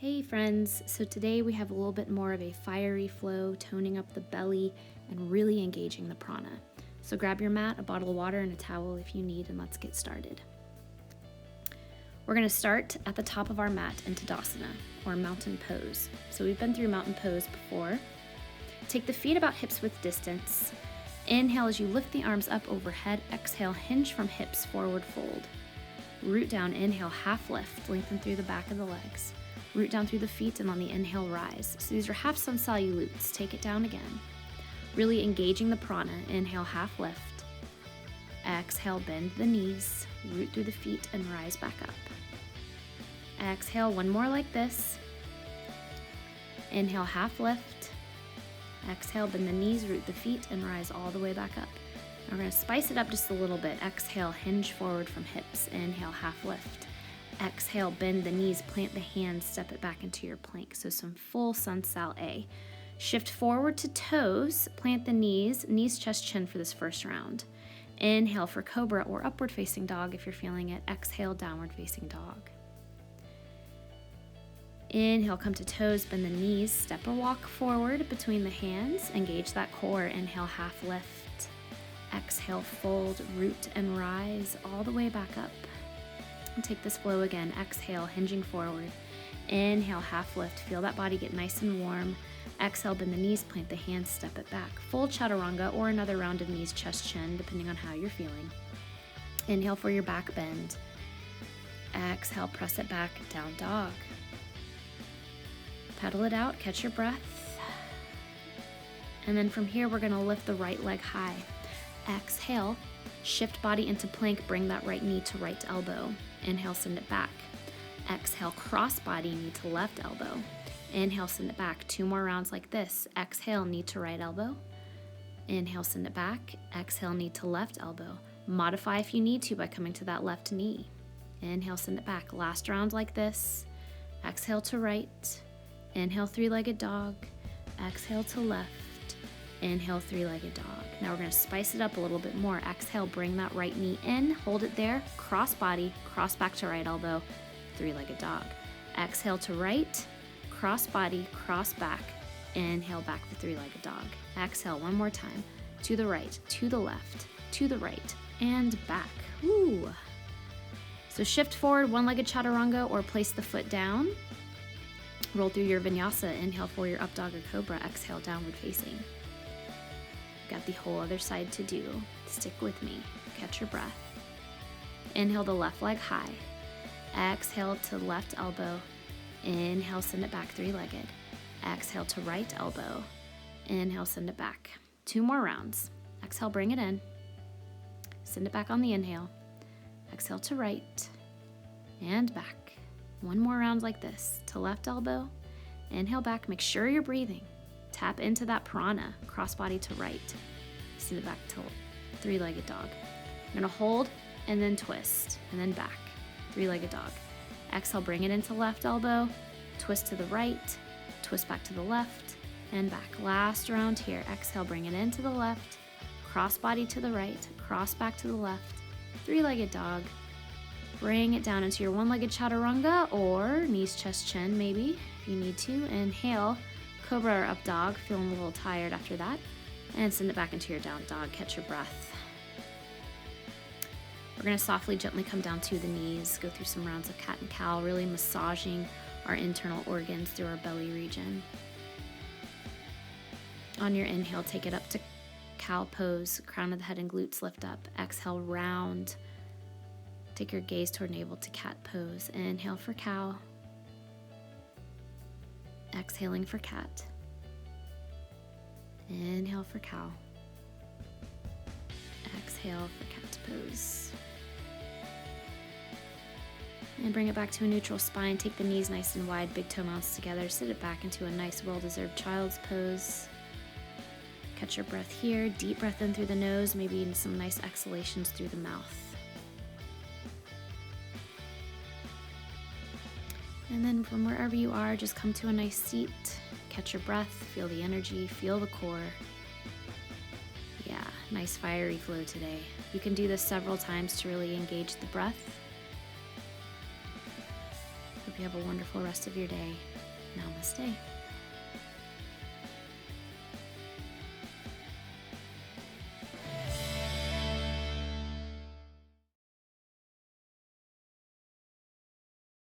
Hey friends, so today we have a little bit more of a fiery flow, toning up the belly and really engaging the prana. So grab your mat, a bottle of water, and a towel if you need, and let's get started. We're going to start at the top of our mat in Tadasana, or mountain pose. So we've been through mountain pose before. Take the feet about hips width distance. Inhale as you lift the arms up overhead. Exhale, hinge from hips, forward fold. Root down, inhale, half lift, lengthen through the back of the legs. Root down through the feet, and on the inhale, rise. So these are half sun salutes. Take it down again. Really engaging the prana. Inhale, half lift. Exhale, bend the knees. Root through the feet and rise back up. Exhale, one more like this. Inhale, half lift. Exhale, bend the knees, root the feet, and rise all the way back up. Now we're going to spice it up just a little bit. Exhale, hinge forward from hips. Inhale, half lift. Exhale, bend the knees, plant the hands, step it back into your plank. So some full sun sal A. Shift forward to toes, plant the knees, chest, chin for this first round. Inhale for cobra or upward facing dog if you're feeling it. Exhale, downward facing dog. Inhale, come to toes, bend the knees, step or walk forward between the hands, engage that core. Inhale, half lift. Exhale, fold, root, and rise all the way back up. And take this flow again. Exhale, hinging forward. Inhale, half lift. Feel that body get nice and warm. Exhale, bend the knees, plant the hands, step it back. Full chaturanga or another round of knees, chest, chin, depending on how you're feeling. Inhale for your back bend. Exhale, press it back, down dog. Pedal it out, catch your breath. And then from here, we're gonna lift the right leg high. Exhale, shift body into plank, bring that right knee to right elbow. Inhale, send it back. Exhale, cross body, knee to left elbow. Inhale, send it back. 2 more rounds like this. Exhale, knee to right elbow. Inhale, send it back. Exhale, knee to left elbow. Modify if you need to by coming to that left knee. Inhale, send it back. Last round like this. Exhale to right. Inhale, 3-legged dog. Exhale to left. Inhale, 3-legged dog. Now we're going to spice it up a little bit more. Exhale, bring that right knee in, hold it there, cross body, cross back to right elbow, 3-legged dog. Exhale to right, cross body, cross back, inhale back the 3-legged dog. Exhale one more time, to the right, to the left, to the right, and back. Woo. So shift forward, 1-legged chaturanga, or place the foot down. Roll through your vinyasa. Inhale for your up dog or cobra. Exhale, downward facing. Got the whole other side to do. Stick with me. Catch your breath. Inhale the left leg high. Exhale to left elbow. Inhale, send it back, 3-legged. Exhale to right elbow. Inhale, send it back. 2 more rounds. Exhale, bring it in. Send it back on the inhale. Exhale to right and back. 1 more round like this. To left elbow. Inhale back. Make sure you're breathing. Tap into that prana, cross body to right. Send it back to 3-legged dog. You're gonna hold and then twist and then back, 3-legged dog. Exhale, bring it into left elbow, twist to the right, twist back to the left and back. Last round here. Exhale, bring it into the left, cross body to the right, cross back to the left, 3-legged dog. Bring it down into your 1-legged chaturanga or knees, chest, chin maybe if you need to. Inhale. Cobra or up dog, feeling a little tired after that. And send it back into your down dog, catch your breath. We're gonna softly, gently come down to the knees, go through some rounds of cat and cow, really massaging our internal organs through our belly region. On your inhale, take it up to cow pose, crown of the head and glutes lift up. Exhale, round. Take your gaze toward navel to cat pose. Inhale for cow. Exhaling for cat. Inhale for cow. Exhale for cat pose. And bring it back to a neutral spine. Take the knees nice and wide, big toe mounts together. Sit it back into a nice, well-deserved child's pose. Catch your breath here. Deep breath in through the nose, maybe in some nice exhalations through the mouth. And then from wherever you are, just come to a nice seat. Catch your breath, feel the energy, feel the core. Yeah, nice fiery flow today. You can do this several times to really engage the breath. Hope you have a wonderful rest of your day. Namaste.